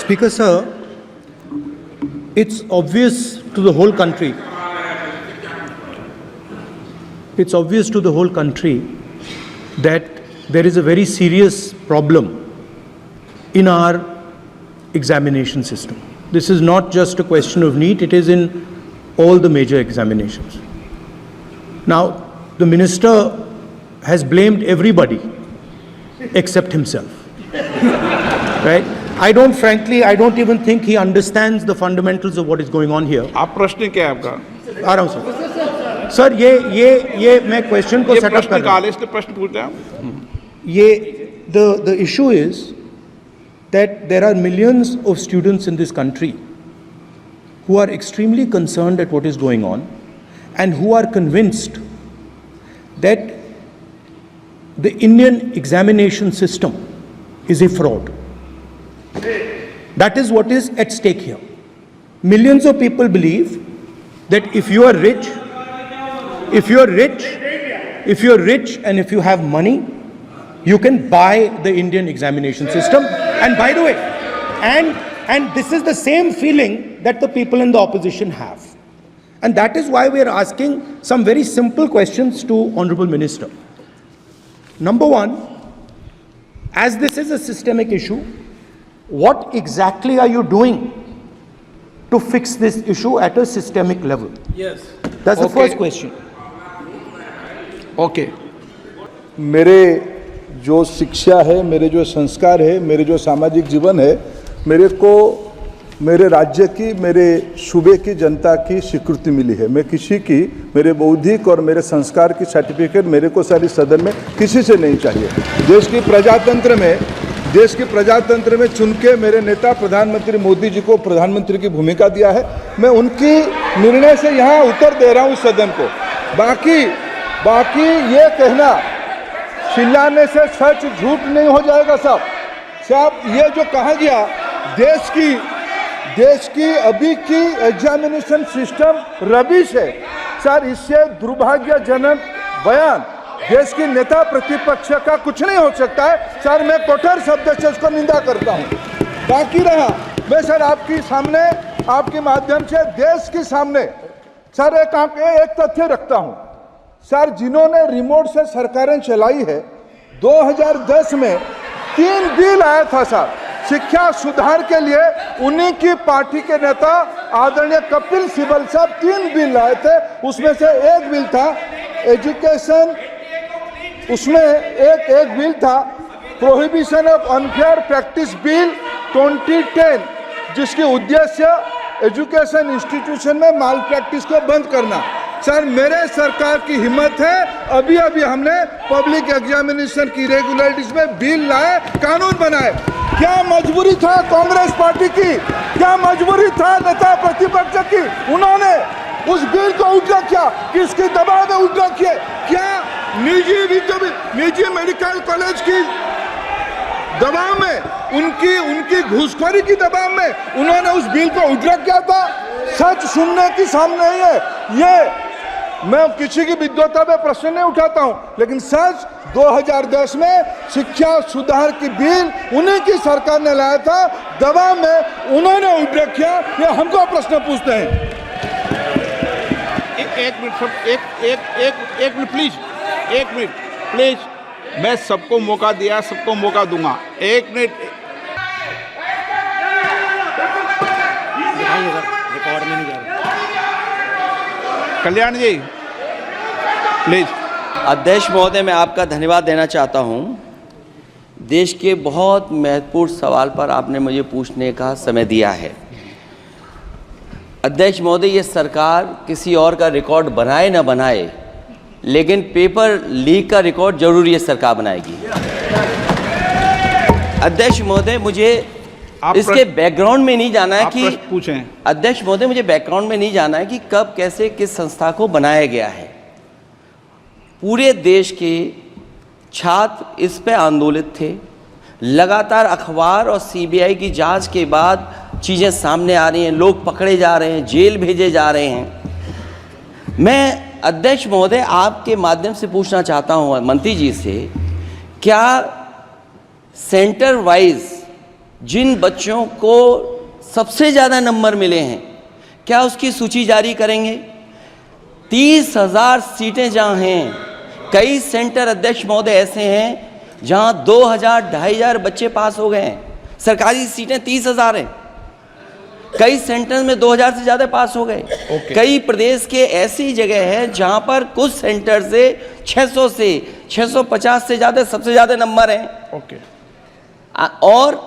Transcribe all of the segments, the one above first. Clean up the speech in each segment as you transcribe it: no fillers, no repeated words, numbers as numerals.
Speaker sir, it's obvious to the whole country. It's obvious to the whole country that there is a very serious problem in our examination system. This is not just a question of NEET, it is in all the major examinations. Now, the minister has blamed everybody except himself. Right? I don't even think he understands the fundamentals of what is going on here. आप प्रश्न क्या है आपका? आ रहा हूं sir ये मैं question को सेटअप कर रहा हूं। इसलिए प्रश्न पूछ रहा हूं। ये the issue is that there are millions of students in this country who are extremely concerned at what is going on and who are convinced that the Indian examination system is a fraud. That is what is at stake here. Millions of people believe that if you are rich and if you have money, you can buy the Indian examination system. And by the way, and this is the same feeling that the people in the opposition have. And that is why we are asking some very simple questions to Honorable Minister. Number one, as this is a systemic issue, what exactly are you doing to fix this issue at a systemic level? Yes. That's the first question. Okay. मेरे जो शिक्षा है, मेरे जो संस्कार है, मेरे जो सामाजिक जीवन है, मेरे को मेरे राज्य की, मेरे सूबे की जनता की स्वीकृति मिली है। मैं किसी की, मेरे बौद्धिक और मेरे संस्कार की सर्टिफिकेट मेरे को सारी सदन में किसी से नहीं चाहिए। देश की प्रजातंत्र में चुन के मेरे नेता प्रधानमंत्री मोदी जी को प्रधानमंत्री की भूमिका दिया है। मैं उनकी निर्णय से यहाँ उत्तर दे रहा हूँ सदन को। बाकी ये कहना चिल्लाने से सच झूठ नहीं हो जाएगा साहब। ये जो कहा गया देश की अभी की एग्जामिनेशन सिस्टम रबिश है सर, इससे दुर्भाग्यजनक बयान देश की नेता प्रतिपक्ष का कुछ नहीं हो सकता है सर। मैं कठोर शब्द से उसको निंदा करता हूं। बाकी रहा, मैं सर आपके सामने, आपके माध्यम से देश के सामने सर एक तथ्य रखता हूं सर। जिन्होंने रिमोट से सरकारें चलाई है, 2010 में 3 बिल आया था सर शिक्षा सुधार के लिए। उन्हीं की पार्टी के नेता आदरणीय कपिल सिब्बल साहब 3 बिल लाए थे। उसमें से एक बिल था एजुकेशन, उसमें एक बिल था prohibition of unfair practice bill 2010, जिसकी उद्देश्य एजुकेशन इंस्टीट्यूशन में माल प्रैक्टिस को बंद करना। सर मेरे सरकार की हिम्मत है, अभी हमने पब्लिक एग्जामिनेशन की रेगुलरिटीज में बिल लाए, कानून बनाए। क्या मजबूरी था कांग्रेस पार्टी की, क्या मजबूरी था नेता प्रतिपक्ष की? उन्होंने उस बिल को उल्टा किया, किसके दबाव में उल्टा किया? क्या निजी मेडिकल कॉलेज की दबाव में, उनकी घूसखोरी की दबाव में उन्होंने उस बिल को उल्टा किया था? सच सुनने की सामने ही है। ये मैं किसी की विद्वता में प्रश्न नहीं उठाता हूं, लेकिन सच 2010 में शिक्षा सुधार की बिल उन्हीं की सरकार ने लाया था, दबाव में उन्होंने उल्टा किया। ये हमको प्रश्न पूछते हैं। एक मिनट प्लीज। मैं सबको मौका दिया, सबको मौका दूंगा। एक मिनट। रिकॉर्ड में नहीं जा रहा। कल्याण जी प्लीज। अध्यक्ष महोदय, मैं आपका धन्यवाद देना चाहता हूं। देश के बहुत महत्वपूर्ण सवाल पर आपने मुझे पूछने का समय दिया है। अध्यक्ष महोदय, ये सरकार किसी और का रिकॉर्ड बनाए ना बनाए, लेकिन पेपर लीक का रिकॉर्ड जरूर ये सरकार बनाएगी। अध्यक्ष महोदय, मुझे इसके बैकग्राउंड में नहीं जाना है कि पूछें। अध्यक्ष महोदय, मुझे बैकग्राउंड में नहीं जाना है कि कब, कैसे, किस संस्था को बनाया गया है। पूरे देश के छात्र इस पे आंदोलित थे। लगातार अखबार और सीबीआई की जांच के बाद चीज़ें सामने आ रही हैं, लोग पकड़े जा रहे हैं, जेल भेजे जा रहे हैं। मैं अध्यक्ष महोदय आपके माध्यम से पूछना चाहता हूं मंत्री जी से, क्या सेंटर वाइज जिन बच्चों को सबसे ज़्यादा नंबर मिले हैं, क्या उसकी सूची जारी करेंगे? 30,000 सीटें जहाँ हैं, कई सेंटर अध्यक्ष महोदय ऐसे हैं जहाँ 2,000, 2,500 बच्चे पास हो गए हैं। सरकारी सीटें 30,000 हैं, कई सेंटर में 2,000 से ज़्यादा पास हो गए। कई प्रदेश के ऐसी जगह है जहाँ पर कुछ सेंटर से 600 से 650 से ज़्यादा सबसे ज़्यादा नंबर हैं। और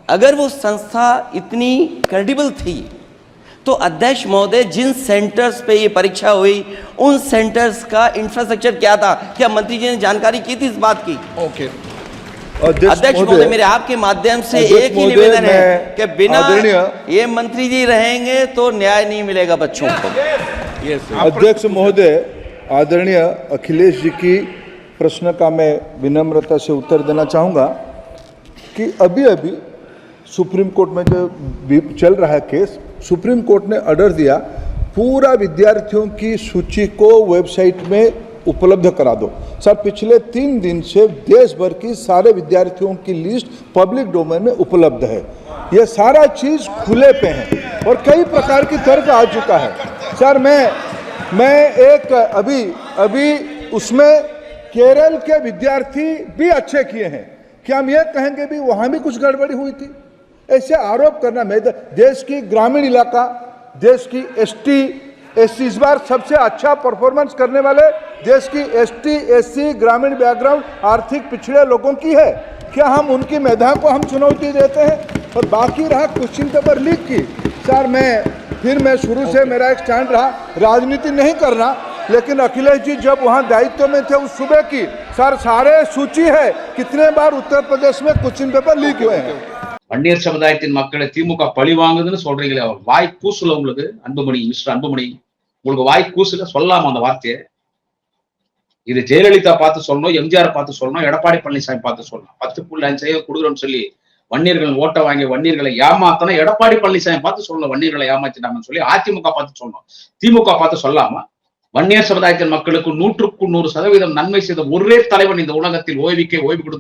अगर वो संस्था इतनी क्रेडिबल थी तो अध्यक्ष महोदय जिन सेंटर्स पे ये परीक्षा हुई उन सेंटर्स का इंफ्रास्ट्रक्चर क्या था? क्या मंत्री जी ने जानकारी की थी इस बात की? अध्यक्ष महोदय, मेरे आपके माध्यम से एक ही निवेदन है कि बिना ये मंत्री जी रहेंगे तो न्याय नहीं मिलेगा बच्चों को। अध्यक्ष महोदय, आदरणीय अखिलेश जी की प्रश्न का मैं विनम्रता से उत्तर देना चाहूँगा कि अभी अभी सुप्रीम कोर्ट में जो चल रहा है केस, सुप्रीम कोर्ट ने ऑर्डर दिया पूरा विद्यार्थियों की सूची को वेबसाइट में उपलब्ध करा दो। सर, पिछले 3 दिन से देश भर की सारे विद्यार्थियों की लिस्ट पब्लिक डोमेन में उपलब्ध है। ये सारा चीज़ खुले पे है और कई प्रकार की तर्क आ चुका है। सर, मैं एक अभी उसमें केरल के विद्यार्थी भी अच्छे किए हैं, क्या हम ये कहेंगे भी वहाँ भी कुछ गड़बड़ी हुई थी? ऐसे आरोप करना, मैं देश की ग्रामीण इलाका, देश की एसटी एससी इस बार सबसे अच्छा परफॉर्मेंस करने वाले देश की एसटी एससी ग्रामीण बैकग्राउंड आर्थिक पिछड़े लोगों की है। क्या हम उनकी मेधा को हम चुनौती देते हैं? और बाकी रहा क्वेश्चन पेपर लीक की, सर मैं शुरू से मेरा एक स्टैंड रहा, राजनीति नहीं करना, लेकिन अखिलेश जी जब वहाँ दायित्व में थे उस सुबह की सर सारे सूची है कितने बार उत्तर प्रदेश में क्वेश्चन पेपर लीक हुए हैं। வன்னியர் சமுதாயத்தின் மக்களை திமுக பழி வாங்குதுன்னு சொல்றீங்களே, வாய் கூசுல உங்களுக்கு? அன்புமணி, மிஸ்டர் அன்புமணி, உங்களுக்கு வாய் கூசுல? சொல்லாம அந்த வார்த்தையை? இது ஜெயலலிதா பார்த்து சொல்லணும், எம்ஜிஆர் பார்த்து சொல்லணும், எடப்பாடி பழனிசாமி பார்த்து சொல்லணும். 10.5 கொடுக்குறோம்னு சொல்லி வன்னியர்கள் ஓட்ட வாங்கி வன்னியர்களை ஏமாத்தணும் எடப்பாடி பழனிசாமி பார்த்து சொல்லணும். வன்னியர்களை ஏமாத்திட்டாங்கன்னு சொல்லி அதிமுக பார்த்து சொல்லணும். திமுக பார்த்து சொல்லாம வன்னியர் சமுதாயத்தின் மக்களுக்கு 100% நன்மை செய்த ஒரே தலைவன் இந்த உலகத்தில் ஓய்வு கொடுத்து